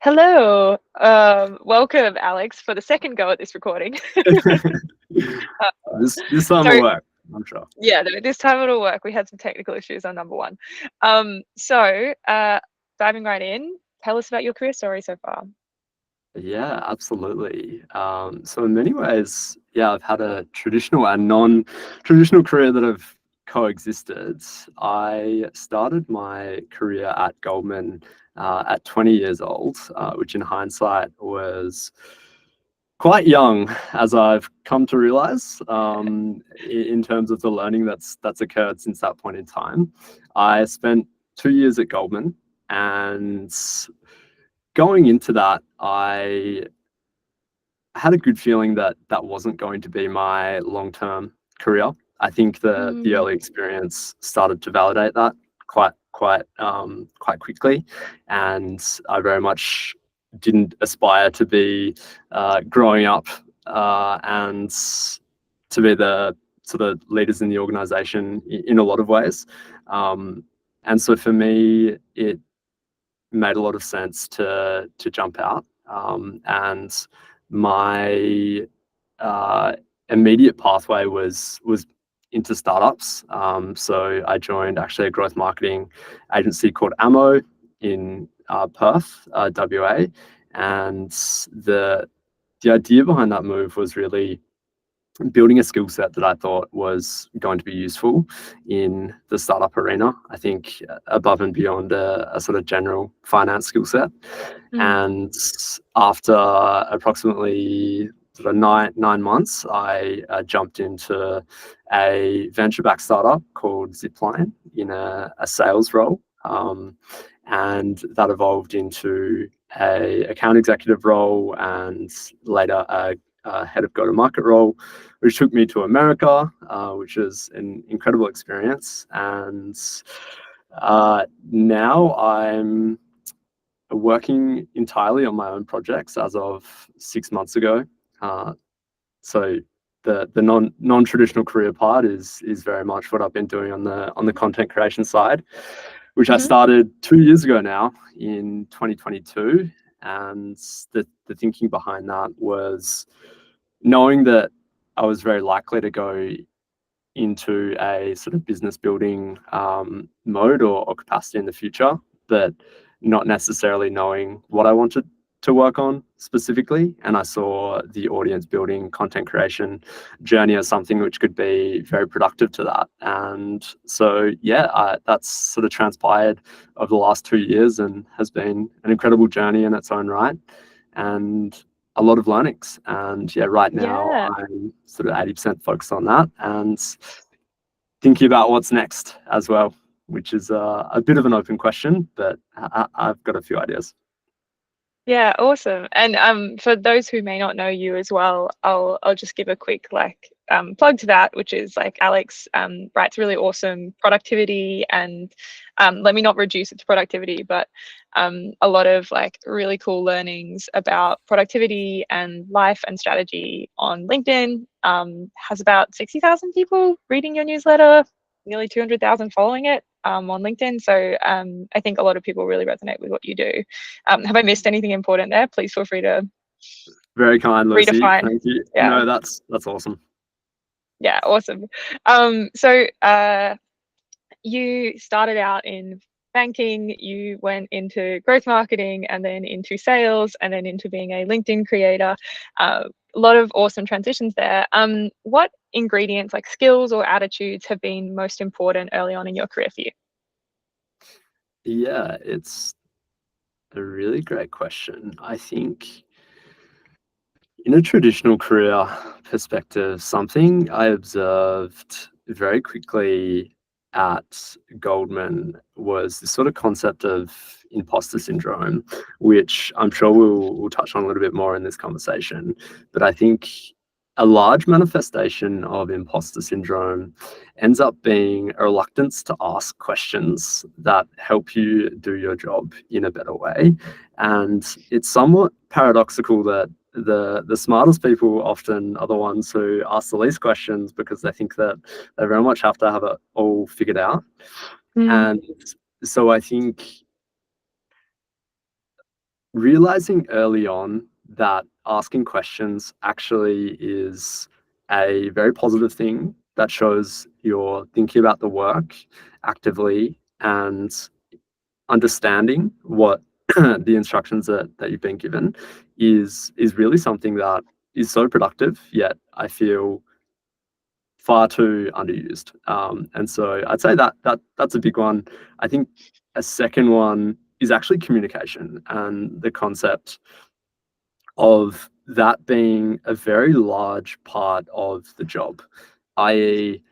Hello. Welcome, Alex, for the second go at this recording. Uh, This time will so work, I'm sure. yeah, this time it'll work. We had some technical issues on number one. Diving right in, tell us about your career story so far. Yeah, absolutely. So in many ways, yeah, I've had a traditional and non-traditional career that have coexisted. I started my career at Goldman at 20 years old, which in hindsight was quite young, as I've come to realize, in terms of the learning that's occurred since that point in time. I spent 2 years at Goldman, and going into that, I had a good feeling that that wasn't going to be my long-term career. I think the Mm, early experience started to validate that quite quickly, and I very much didn't aspire to be growing up and to be the sort of leaders in the organization in a lot of ways. And so for me, it made a lot of sense to jump out. And my immediate pathway was into startups. So I joined actually a growth marketing agency called Ammo in Perth, WA, and the idea behind that move was really building a skill set that I thought was going to be useful in the startup arena. I think above and beyond a sort of general finance skill set. mm, And after approximately sort of nine months, I jumped into a venture-backed startup called Zipline in a sales role. And that evolved into a account executive role and later a head of go-to-market role, which took me to America, which is an incredible experience. And now I'm working entirely on my own projects as of 6 months ago. So the non-traditional career part is very much what I've been doing on the content creation side, which I hmm started 2 years ago now in 2022. And the thinking behind that was knowing that I was very likely to go into a sort of business building mode or capacity in the future, but not necessarily knowing what I wanted to work on specifically. And I saw the audience building content creation journey as something which could be very productive to that. And so, yeah, that's sort of transpired over the last 2 years and has been an incredible journey in its own right. And a lot of learnings. And yeah, right now Yeah. I'm sort of 80% focused on that and thinking about what's next as well, which is a bit of an open question, but I've got a few ideas. Yeah, awesome. And for those who may not know you as well, I'll just give a quick plug to that, which is like Alex writes really awesome productivity and let me not reduce it to productivity, but a lot of like really cool learnings about productivity and life and strategy on LinkedIn. Has about 60,000 people reading your newsletter, nearly 200,000 following it on LinkedIn. So I think a lot of people really resonate with what you do. Have I missed anything important there? Please feel free to Very kind, Lucy. redefine. Thank you. Yeah, No, that's awesome. yeah, awesome. So you started out in banking, you went into growth marketing, and then into sales, and then into being a LinkedIn creator. A lot of awesome transitions there. What ingredients, like skills or attitudes, have been most important early on in your career for you? Yeah, it's a really great question. I think in a traditional career perspective, something I observed very quickly at Goldman was this sort of concept of imposter syndrome, which I'm sure we'll touch on a little bit more in this conversation. But I think a large manifestation of imposter syndrome ends up being a reluctance to ask questions that help you do your job in a better way. And it's somewhat paradoxical that the smartest people often are the ones who ask the least questions because they think that they very much have to have it all figured out. Mm, And so I think realizing early on that asking questions actually is a very positive thing that shows you're thinking about the work actively and understanding what the instructions that you've been given is really something that is so productive, yet I feel far too underused. And so I'd say that's a big one. I think a second one is actually communication and the concept of that being a very large part of the job, i.e.,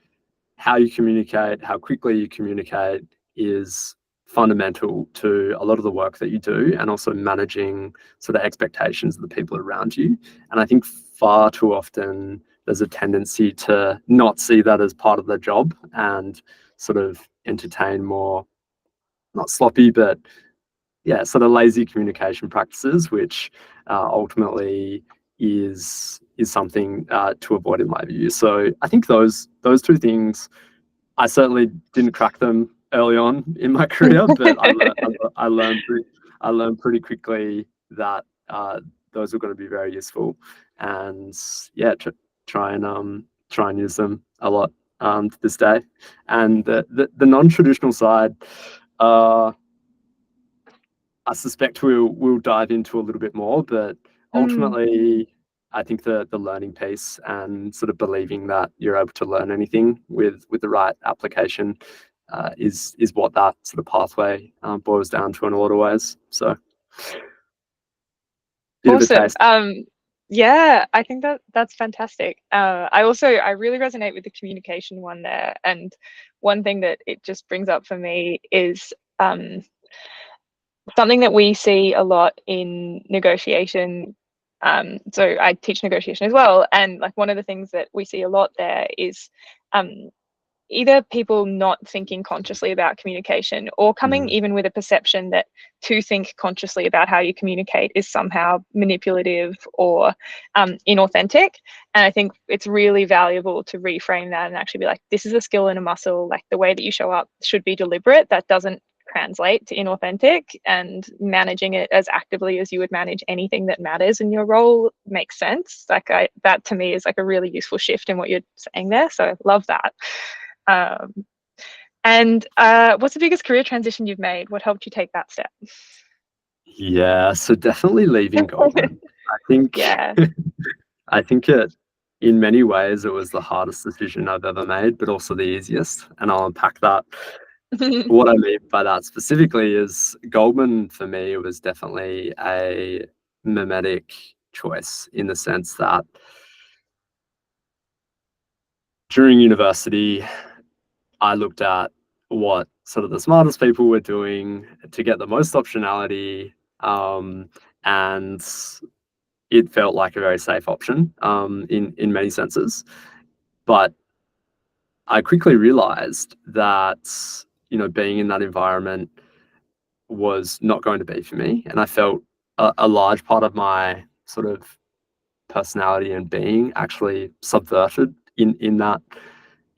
how you communicate, how quickly you communicate is fundamental to a lot of the work that you do, and also managing sort of expectations of the people around you. And I think far too often there's a tendency to not see that as part of the job and sort of entertain more, not sloppy, but yeah, sort of lazy communication practices, which ultimately is something to avoid in my view. So I think those two things, I certainly didn't crack them early on in my career, but I learned pretty quickly that those were going to be very useful, and yeah, try and use them a lot to this day. And the non-traditional side, I suspect we'll dive into a little bit more, but ultimately, I think the learning piece and sort of believing that you're able to learn anything with the right application is what that sort of pathway boils down to in a lot of ways. So, bit of a Awesome. taste. Yeah, I think that's fantastic. I really resonate with the communication one there. And one thing that it just brings up for me is something that we see a lot in negotiation. So I teach negotiation as well, and like one of the things that we see a lot there is either people not thinking consciously about communication, or coming even with a perception that to think consciously about how you communicate is somehow manipulative or inauthentic. And I think it's really valuable to reframe that and actually be like, this is a skill and a muscle. Like the way that you show up should be deliberate. That doesn't translate to inauthentic, and managing it as actively as you would manage anything that matters in your role makes sense. Like that to me is like a really useful shift in what you're saying there. So I love that. And what's the biggest career transition you've made? What helped you take that step? Yeah, so definitely leaving Goldman. I think Yeah. I think in many ways it was the hardest decision I've ever made, but also the easiest. And I'll unpack that. What I mean by that specifically is Goldman for me was definitely a mimetic choice in the sense that during university, I looked at what sort of the smartest people were doing to get the most optionality, and it felt like a very safe option in many senses. But I quickly realized that being in that environment was not going to be for me, and I felt a large part of my sort of personality and being actually subverted in that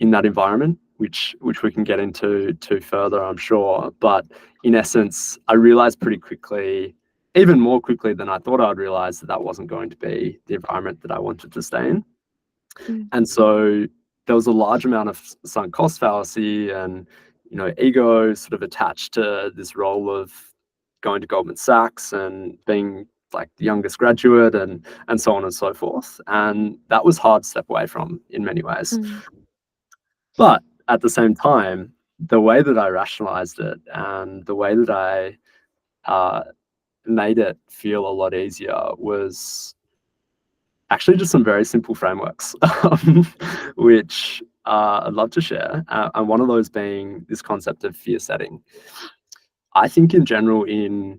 environment, which we can get into further, I'm sure. But in essence, I realized pretty quickly, even more quickly than I thought I'd realize, that wasn't going to be the environment that I wanted to stay in. And so there was a large amount of sunk cost fallacy and ego sort of attached to this role of going to Goldman Sachs and being like the youngest graduate and so on and so forth. And that was hard to step away from in many ways. But at the same time, the way that I rationalized it and the way that I made it feel a lot easier was actually just some very simple frameworks, which I'd love to share. And one of those being this concept of fear setting. I think in general, in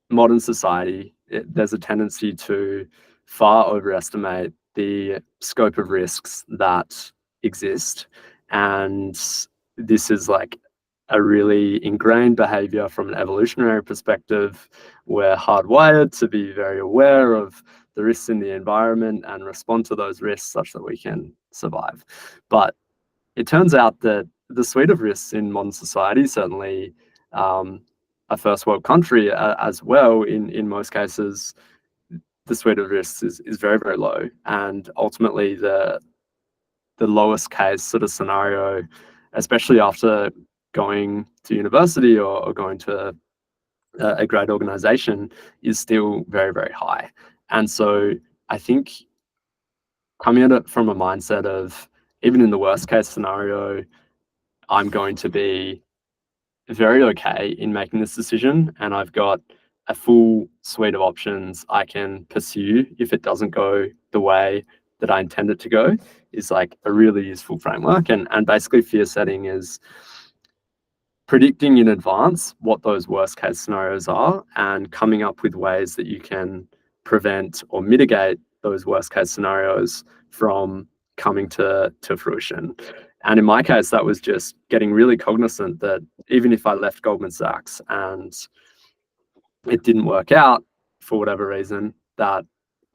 modern society, there's a tendency to far overestimate the scope of risks that exist. And this is like a really ingrained behavior from an evolutionary perspective. We're hardwired to be very aware of the risks in the environment and respond to those risks such that we can survive. But it turns out that the suite of risks in modern society, certainly a first world country as well, in most cases, the suite of risks is very, very low. And ultimately, the lowest case sort of scenario, especially after going to university or going to a great organization, is still very, very high. And so I think coming at it from a mindset of, even in the worst case scenario, I'm going to be very okay in making this decision, and I've got a full suite of options I can pursue if it doesn't go the way that I intend it to go, is like a really useful framework. And basically fear setting is predicting in advance what those worst case scenarios are and coming up with ways that you can prevent or mitigate those worst case scenarios from coming to fruition. And in my case, that was just getting really cognizant that even if I left Goldman Sachs and it didn't work out for whatever reason, that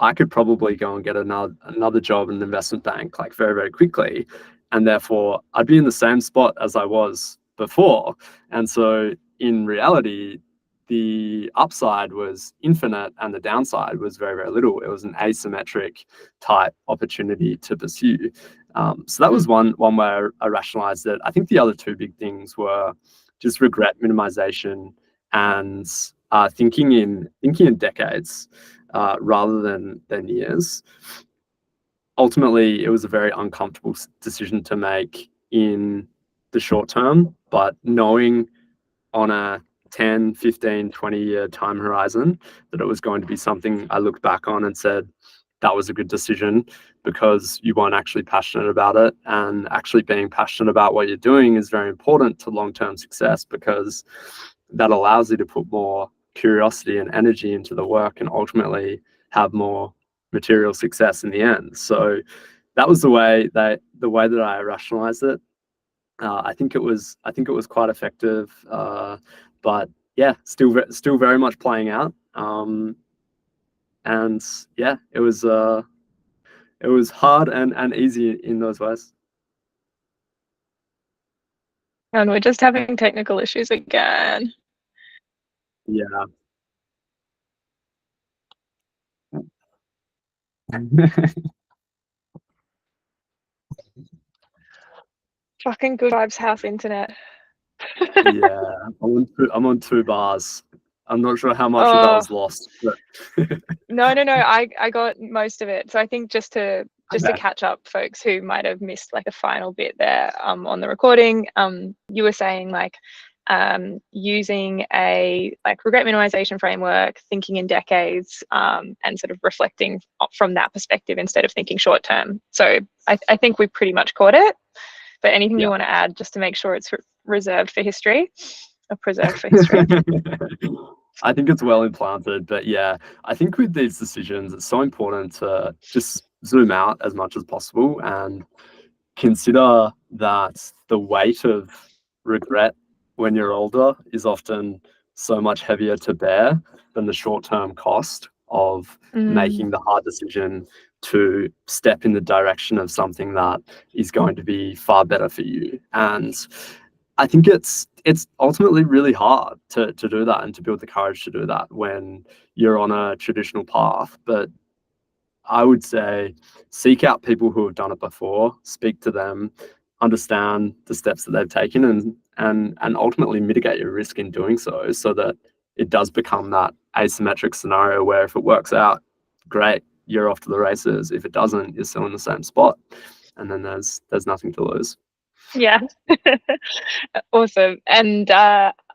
I could probably go and get another job in an investment bank like very, very quickly. And therefore I'd be in the same spot as I was before. And so in reality, the upside was infinite and the downside was very, very little. It was an asymmetric type opportunity to pursue. So that was one way I rationalized it. I think the other two big things were just regret minimization and thinking in decades rather than years. Ultimately, it was a very uncomfortable decision to make in the short term, but knowing on a 10, 15, 20-year time horizon that it was going to be something I looked back on and said, that was a good decision, because you weren't actually passionate about it. And actually being passionate about what you're doing is very important to long-term success, because that allows you to put more curiosity and energy into the work and ultimately have more material success in the end. So that was the way that I rationalized it. I think it was quite effective, but yeah, still very much playing out. And yeah, it was hard and easy in those ways. And we're just having technical issues again. Yeah. Fucking good vibes house internet. Yeah, I'm on 2 bars. I'm not sure how much of that was lost, but No. I got most of it. So I think just to okay. catch up, folks who might have missed like a final bit there on the recording, you were saying like using a like regret minimization framework, thinking in decades, and sort of reflecting from that perspective instead of thinking short term. So I think we pretty much caught it. But anything you want to add just to make sure it's reserved for history or preserved for history? I think it's well implanted, but yeah, I think with these decisions, it's so important to just zoom out as much as possible and consider that the weight of regret when you're older is often so much heavier to bear than the short-term cost of making the hard decision to step in the direction of something that is going to be far better for you. And I think it's ultimately really hard to do that and to build the courage to do that when you're on a traditional path. But I would say seek out people who have done it before, speak to them, understand the steps that they've taken, and ultimately mitigate your risk in doing so that it does become that asymmetric scenario where if it works out, great, you're off to the races. If it doesn't, you're still in the same spot, and then there's nothing to lose. Yeah. Awesome. And I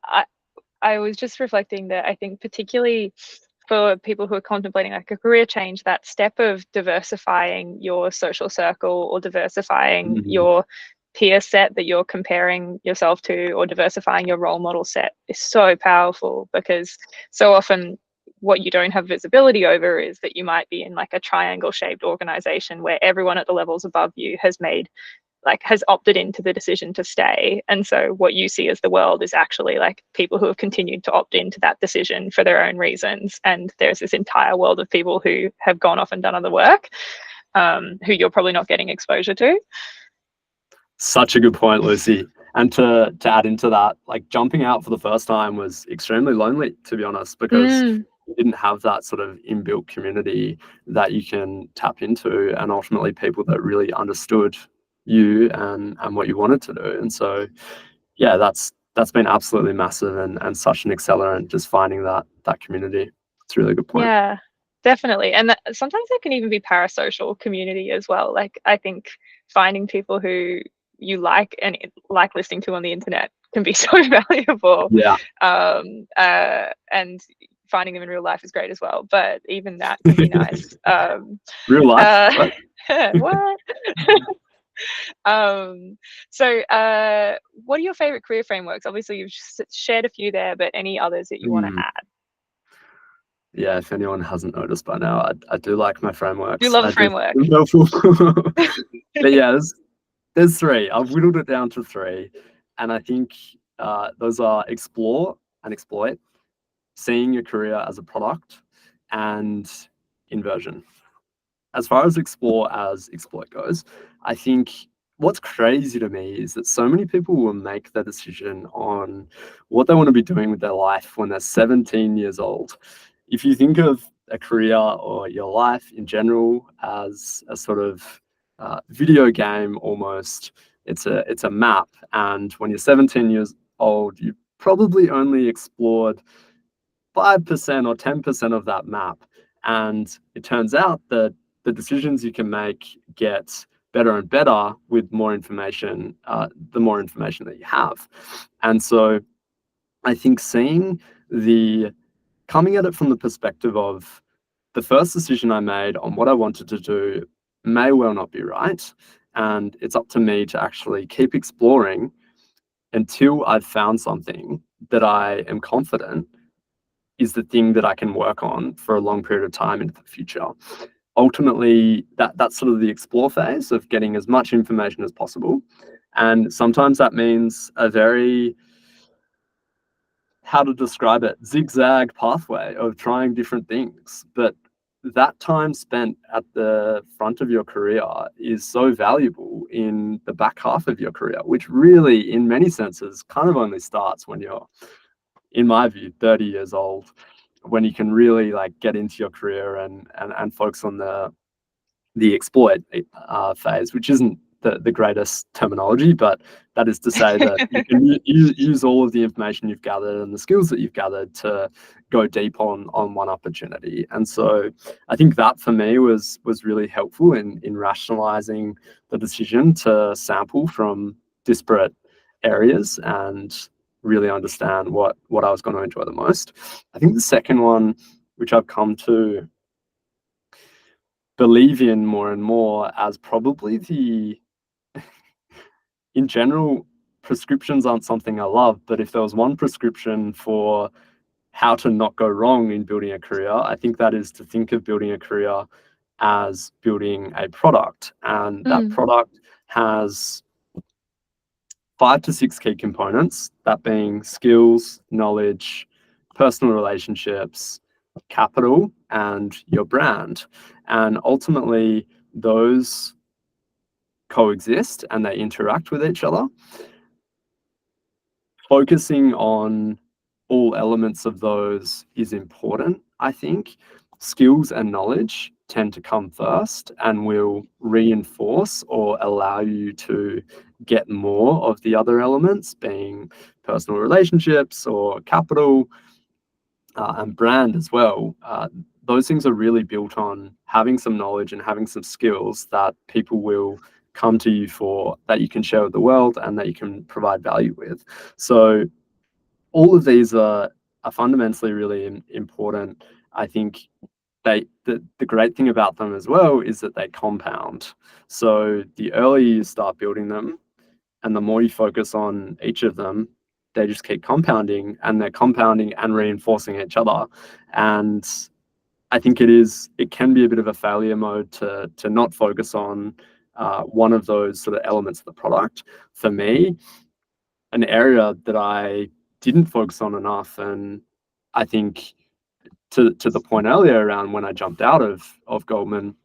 was just reflecting that I think particularly for people who are contemplating like a career change, that step of diversifying your social circle or diversifying your peer set that you're comparing yourself to, or diversifying your role model set, is so powerful, because so often what you don't have visibility over is that you might be in like a triangle shaped organization where everyone at the levels above you has opted into the decision to stay. And so what you see as the world is actually like people who have continued to opt into that decision for their own reasons. And there's this entire world of people who have gone off and done other work, who you're probably not getting exposure to. Such a good point, Lucy. And to add into that, like jumping out for the first time was extremely lonely, to be honest, because you didn't have that sort of inbuilt community that you can tap into, and ultimately people that really understood you and what you wanted to do. And so yeah, that's been absolutely massive and such an accelerant, just finding that community. It's a really good point. Yeah, definitely. And sometimes that can even be parasocial community as well. Like I think finding people who you like and like listening to on the internet can be so valuable. Yeah. And finding them in real life is great as well. But even that can be nice. Real life. What? So what are your favorite career frameworks? Obviously, you've shared a few there, but any others that you want to add? Yeah, if anyone hasn't noticed by now, I do like my frameworks. You love a I do framework. But yeah, there's three. I've whittled it down to three, and I think those are explore and exploit, seeing your career as a product, and inversion. As far as explore as exploit goes, I think what's crazy to me is that so many people will make the decision on what they want to be doing with their life when they're 17 years old. If you think of a career or your life in general as a sort of video game almost, it's a map. And when you're 17 years old, you probably only explored 5% or 10% of that map. And it turns out that the decisions you can make get better and better with more information, the more information that you have. And so I think coming at it from the perspective of the first decision I made on what I wanted to do may well not be right. And it's up to me to actually keep exploring until I've found something that I am confident is the thing that I can work on for a long period of time into the future. Ultimately, that's sort of the explore phase of getting as much information as possible. And sometimes that means a very, how to describe it, zigzag pathway of trying different things. But that time spent at the front of your career is so valuable in the back half of your career, which really, in many senses, kind of only starts when you're, in my view, 30 years old, when you can really like get into your career and focus on the exploit phase, which isn't the greatest terminology, but that is to say that you can use all of the information you've gathered and the skills that you've gathered to go deep on one opportunity. And so I think that for me was really helpful in rationalizing the decision to sample from disparate areas and really understand what I was going to enjoy the most. I think the second one, which I've come to believe in more and more as probably in general, prescriptions aren't something I love, but if there was one prescription for how to not go wrong in building a career, I think that is to think of building a career as building a product. And that product has 5 to 6 key components, that being skills, knowledge, personal relationships, capital, and your brand. And ultimately, those coexist and they interact with each other. Focusing on all elements of those is important, I think. Skills and knowledge tend to come first and will reinforce or allow you to get more of the other elements, being personal relationships or capital, and brand as well. Those things are really built on having some knowledge and having some skills that people will come to you for, that you can share with the world and that you can provide value with. So all of these are fundamentally really important. I think the great thing about them as well is that they compound. So the earlier you start building them and the more you focus on each of them, they just keep compounding and they're compounding and reinforcing each other. And I think it can be a bit of a failure mode to not focus on one of those sort of elements of the product. For me, an area that I didn't focus on enough, and I think to the point earlier around when I jumped out of Goldman,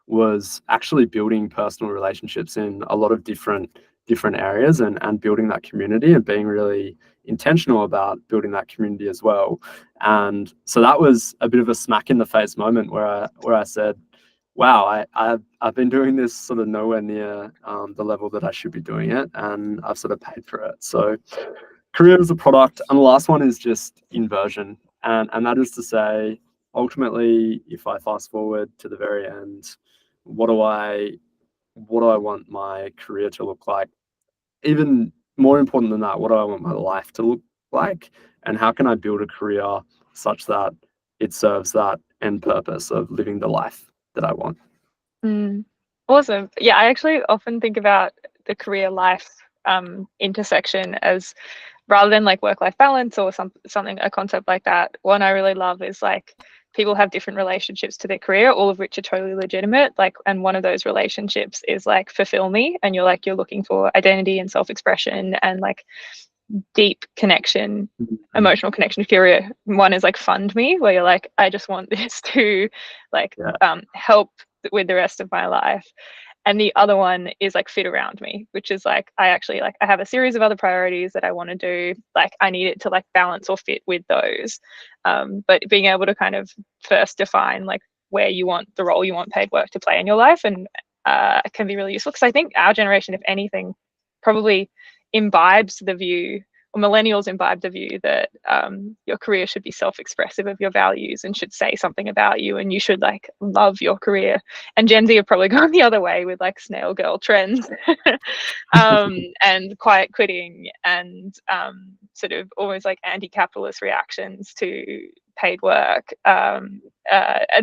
was actually building personal relationships in a lot of different different areas and building that community and being really intentional about building that community as well. And so that was a bit of a smack in the face moment where I said, wow, I've been doing this sort of nowhere near the level that I should be doing it, and I've sort of paid for it. So career as a product. And the last one is just inversion. And that is to say, ultimately, if I fast forward to the very end, what do I want my career to look like? Even more important than that, what do I want my life to look like? And how can I build a career such that it serves that end purpose of living the life that I want? Awesome. Yeah, I actually often think about the career life intersection as, rather than like work-life balance or something, a concept like that. One I really love is like people have different relationships to their career, all of which are totally legitimate. Like, and one of those relationships is like fulfill me, and you're looking for identity and self-expression and like deep connection, emotional connection to career. One is like fund me, where you're like, I just want this to like help with the rest of my life. And the other one is like fit around me, which is like I have a series of other priorities that I want to do. Like I need it to like balance or fit with those. But being able to kind of first define like where you want the role you want paid work to play in your life, and can be really useful, because I think our generation, if anything, probably imbibes the view, or millennials imbibe the view, that your career should be self-expressive of your values and should say something about you, and you should like love your career. And Gen Z have probably gone the other way with like snail girl trends and quiet quitting and sort of almost like anti-capitalist reactions to paid work. And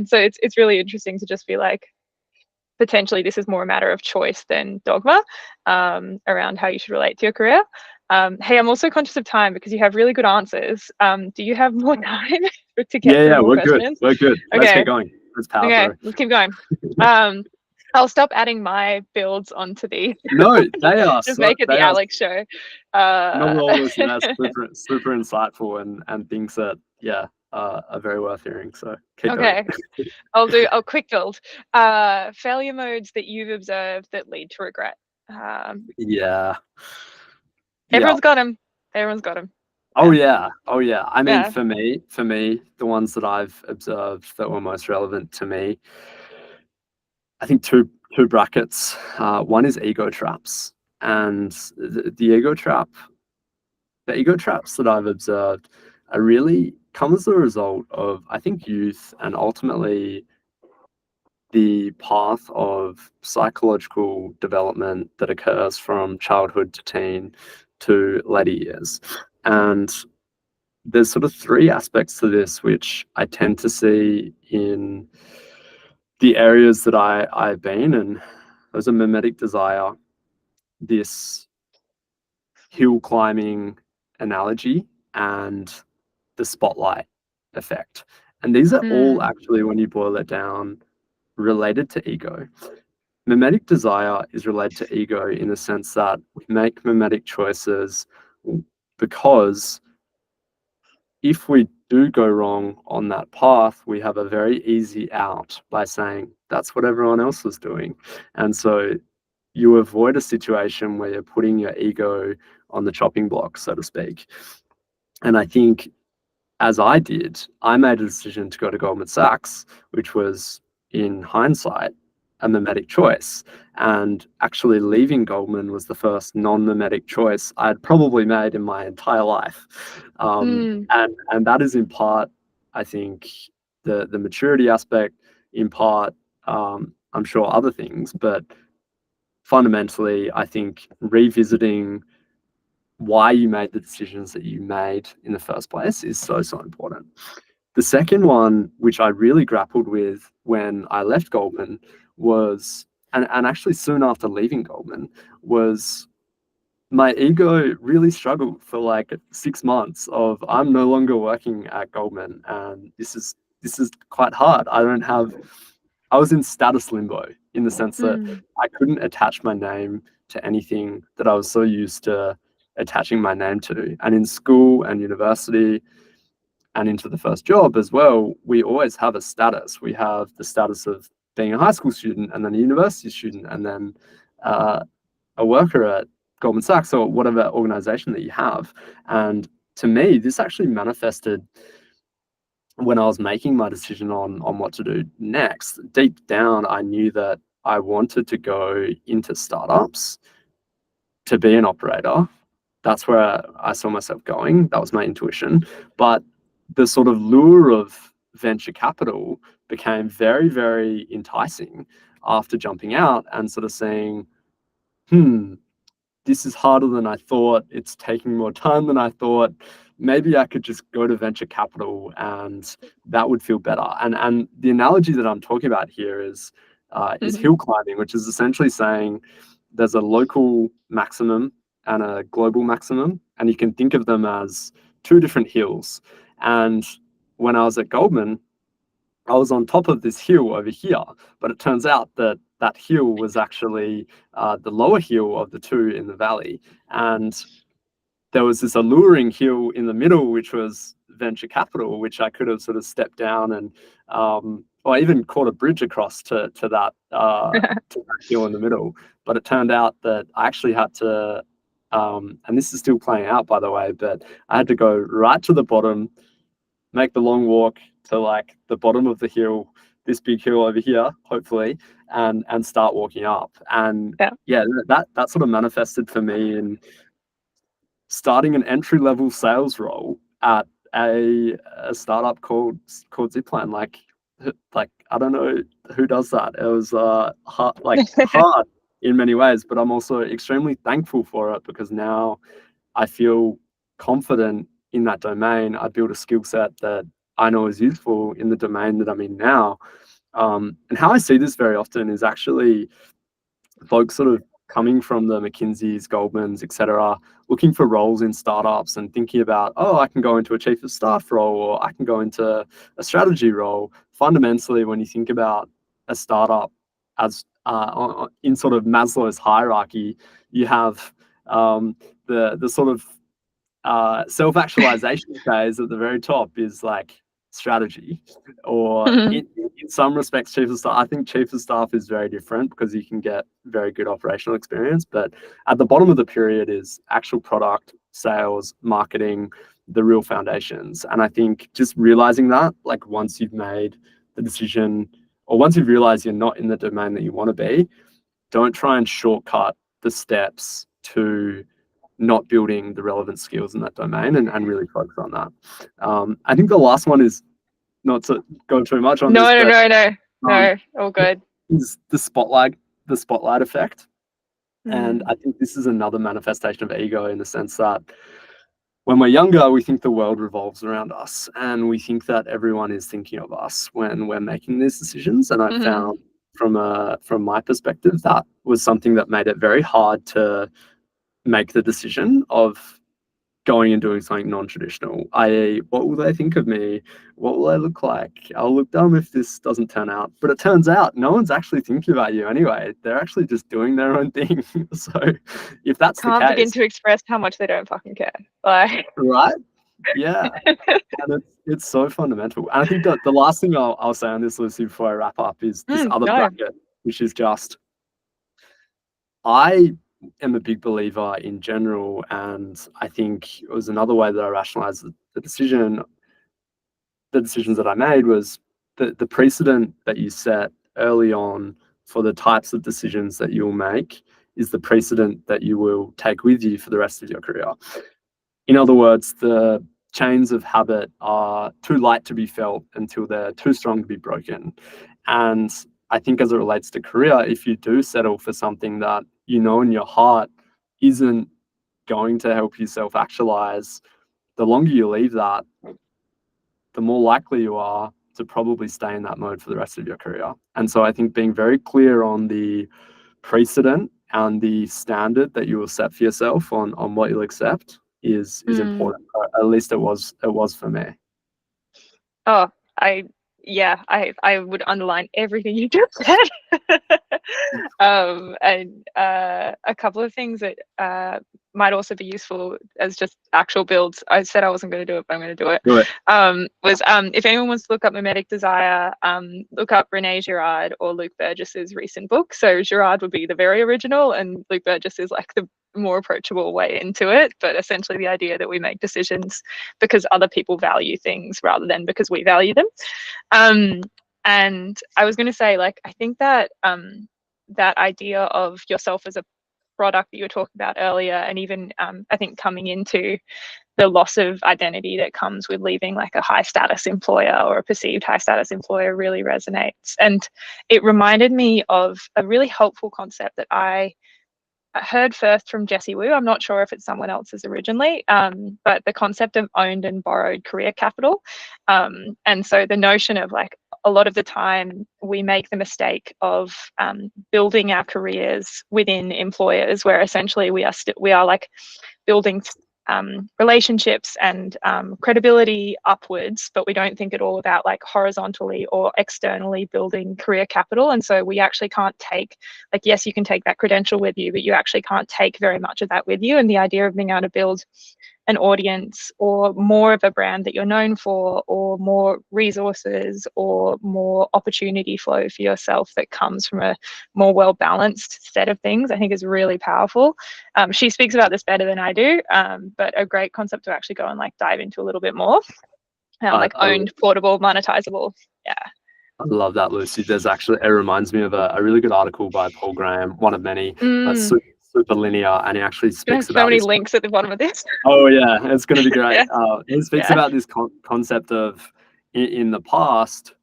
so it's really interesting to just be like, potentially this is more a matter of choice than dogma around how you should relate to your career. Hey, I'm also conscious of time because you have really good answers. Do you have more time to get through more questions? We're good. Okay. Let's keep going. Let's power okay, through. let's keep going. I'll stop adding my builds onto the. No, they are just make it the Alex show. Not all listeners, super insightful and things that are very worth hearing. So keep okay, going. I'll quick build. Failure modes that you've observed that lead to regret. Everyone's got them. Everyone's got them. Oh yeah. I mean, for me, the ones that I've observed that were most relevant to me, I think two brackets. One is ego traps, and the ego traps that I've observed are really come as a result of, I think, youth, and ultimately the path of psychological development that occurs from childhood to teen to later years. And there's sort of three aspects to this, which I tend to see in the areas that I've been, and those are mimetic desire, this hill climbing analogy, and the spotlight effect. And these are all actually, when you boil it down, related to ego. Mimetic desire is related to ego in the sense that we make mimetic choices because if we do go wrong on that path, we have a very easy out by saying that's what everyone else was doing. And so you avoid a situation where you're putting your ego on the chopping block, so to speak. And I think, as I did, I made a decision to go to Goldman Sachs, which was, in hindsight, a mimetic choice. And actually leaving Goldman was the first non-mimetic choice I'd probably made in my entire life. And that is in part, I think, the maturity aspect, in part, I'm sure other things, but fundamentally, I think revisiting why you made the decisions that you made in the first place is so important. The second one, which I really grappled with when I left Goldman, was, and actually soon after leaving Goldman, was my ego really struggled for like 6 months of, I'm no longer working at Goldman, and this is quite hard. I was in status limbo, in the sense that I couldn't attach my name to anything that I was so used to attaching my name to. And in school and university and into the first job as well, we always have a status. We have the status of being a high school student, and then a university student, and then a worker at Goldman Sachs or whatever organization that you have. And to me, this actually manifested when I was making my decision on what to do next. Deep down, I knew that I wanted to go into startups to be an operator. That's where I saw myself going. That was my intuition. But the sort of lure of venture capital became very, very enticing after jumping out and sort of saying, this is harder than I thought. It's taking more time than I thought. Maybe I could just go to venture capital and that would feel better. And the analogy that I'm talking about here is hill climbing, which is essentially saying there's a local maximum and a global maximum, and you can think of them as two different hills. And when I was at Goldman, I was on top of this hill over here, but it turns out that that hill was actually the lower hill of the two in the valley. And there was this alluring hill in the middle, which was venture capital, which I could have sort of stepped down and, or even caught a bridge across to that hill in the middle. But it turned out that I actually had to, and this is still playing out, by the way, but I had to go right to the bottom, make the long walk to like the bottom of the hill, this big hill over here, hopefully, and start walking up. And that sort of manifested for me in starting an entry-level sales role at a startup called Zipline. Like I don't know who does that. It was hard in many ways, but I'm also extremely thankful for it because now I feel confident in that domain. I build a skill set that I know is useful in the domain that I'm in now. And how I see this very often is actually folks sort of coming from the McKinseys, Goldmans, etc., looking for roles in startups and thinking about, oh, I can go into a chief of staff role or I can go into a strategy role. Fundamentally, when you think about a startup as in sort of Maslow's hierarchy, you have the sort of self-actualization phase at the very top is like strategy, or in some respects chief of staff. I think chief of staff is very different because you can get very good operational experience, but at the bottom of the period is actual product, sales, marketing, the real foundations. And I think just realizing that, like once you've made the decision or once you've realized you're not in the domain that you want to be, don't try and shortcut the steps to not building the relevant skills in that domain and really focus on that. I think the last one is not to go too much on No, this. No, all good. Is the spotlight effect. And I think this is another manifestation of ego in the sense that when we're younger, we think the world revolves around us and we think that everyone is thinking of us when we're making these decisions. And I found from my perspective, that was something that made it very hard to make the decision of going and doing something non-traditional, i.e. what will they think of me? What will I look like? I'll look dumb if this doesn't turn out. But it turns out no one's actually thinking about you anyway. They're actually just doing their own thing. So if that's the case... Can't begin to express how much they don't fucking care. Like... Right? Yeah. And it's so fundamental. And I think that the last thing I'll say on this, Lucy, before I wrap up is this other bracket, which is just... I am a big believer in general, and I think it was another way that I rationalized the decisions that I made was the precedent that you set early on for the types of decisions that you'll make is the precedent that you will take with you for the rest of your career. In other words, the chains of habit are too light to be felt until they're too strong to be broken. And I think as it relates to career, if you do settle for something that you know in your heart isn't going to help you self-actualize, the longer you leave that, the more likely you are to probably stay in that mode for the rest of your career. And so I think being very clear on the precedent and the standard that you will set for yourself on what you'll accept is important. At least it was for me. Oh, I would underline everything you just said. And a couple of things that might also be useful as just actual builds. I said I wasn't going to do it, but I'm going to do it. Was if anyone wants to look up Mimetic Desire, look up Renee Girard or Luke Burgess's recent book. So Girard would be the very original, and Luke Burgess is like the more approachable way into it, but essentially the idea that we make decisions because other people value things rather than because we value them. And I was going to say, like, I think that that idea of yourself as a product that you were talking about earlier, and even I think coming into the loss of identity that comes with leaving like a high status employer or a perceived high status employer really resonates. And it reminded me of a really helpful concept that I heard first from Jessie Wu. I'm not sure if it's someone else's originally, but the concept of owned and borrowed career capital. And so the notion of like, a lot of the time we make the mistake of building our careers within employers, where essentially we are like building relationships and credibility upwards, but we don't think at all about like horizontally or externally building career capital. And so we actually can't take, like, yes, you can take that credential with you, but you actually can't take very much of that with you. And the idea of being able to build an audience or more of a brand that you're known for, or more resources or more opportunity flow for yourself that comes from a more well-balanced set of things, I think is really powerful. She speaks about this better than I do, but a great concept to actually go and like dive into a little bit more. Like owned, portable, monetizable. Yeah. I love that, Lucy. There's actually, it reminds me of a really good article by Paul Graham, one of many, super linear, and he actually speaks about so many this. links at the bottom of this. Oh yeah, it's going to be great. Yeah. He speaks about this concept of in the past,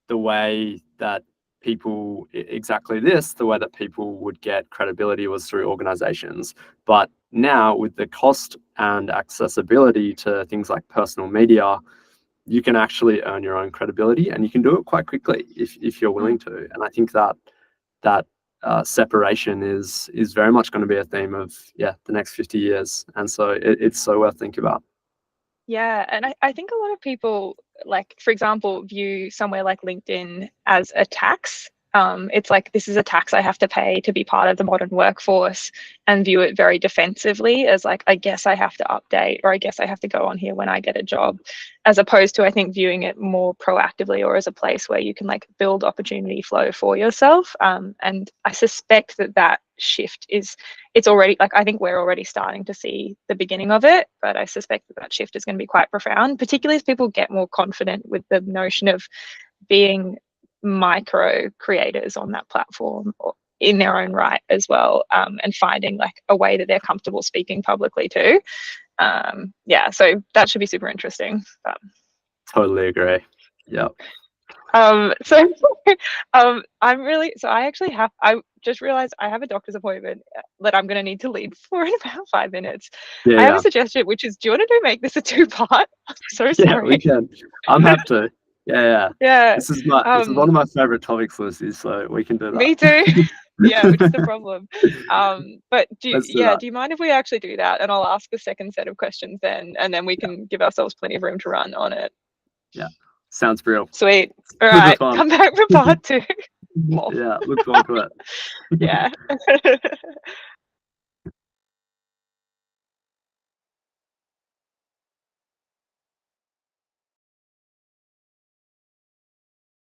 the way that people, exactly this, the way that people would get credibility was through organizations. But now with the cost and accessibility to things like personal media, you can actually earn your own credibility, and you can do it quite quickly if you're willing to. And I think that separation is very much going to be a theme of the next 50 years, and so it's so worth thinking about. Yeah, and I think a lot of people, like, for example, view somewhere like LinkedIn as a tax. It's like, this is a tax I have to pay to be part of the modern workforce, and view it very defensively as like, I guess I have to update, or I guess I have to go on here when I get a job, as opposed to, I think, viewing it more proactively, or as a place where you can like build opportunity flow for yourself. And I suspect that shift it's already, like, I think we're already starting to see the beginning of it, but I suspect that shift is going to be quite profound, particularly as people get more confident with the notion of being micro creators on that platform or in their own right as well, and finding like a way that they're comfortable speaking publicly too. So that should be super interesting. Totally agree. Yeah. I just realized I have a doctor's appointment that I'm going to need to leave for in about 5 minutes. I have a suggestion, which is, do you want to make this a 2-part? I'm so sorry. Yeah, we can. I'm happy to. Yeah. This is one of my favorite topics, Lucy, so we can do that. Me too. Yeah, which is the problem. But do you mind if we actually do that? And I'll ask the second set of questions then, and then we can give ourselves plenty of room to run on it. Yeah, sounds real. Sweet. All right, come back for part 2. Yeah, look forward to it. Yeah.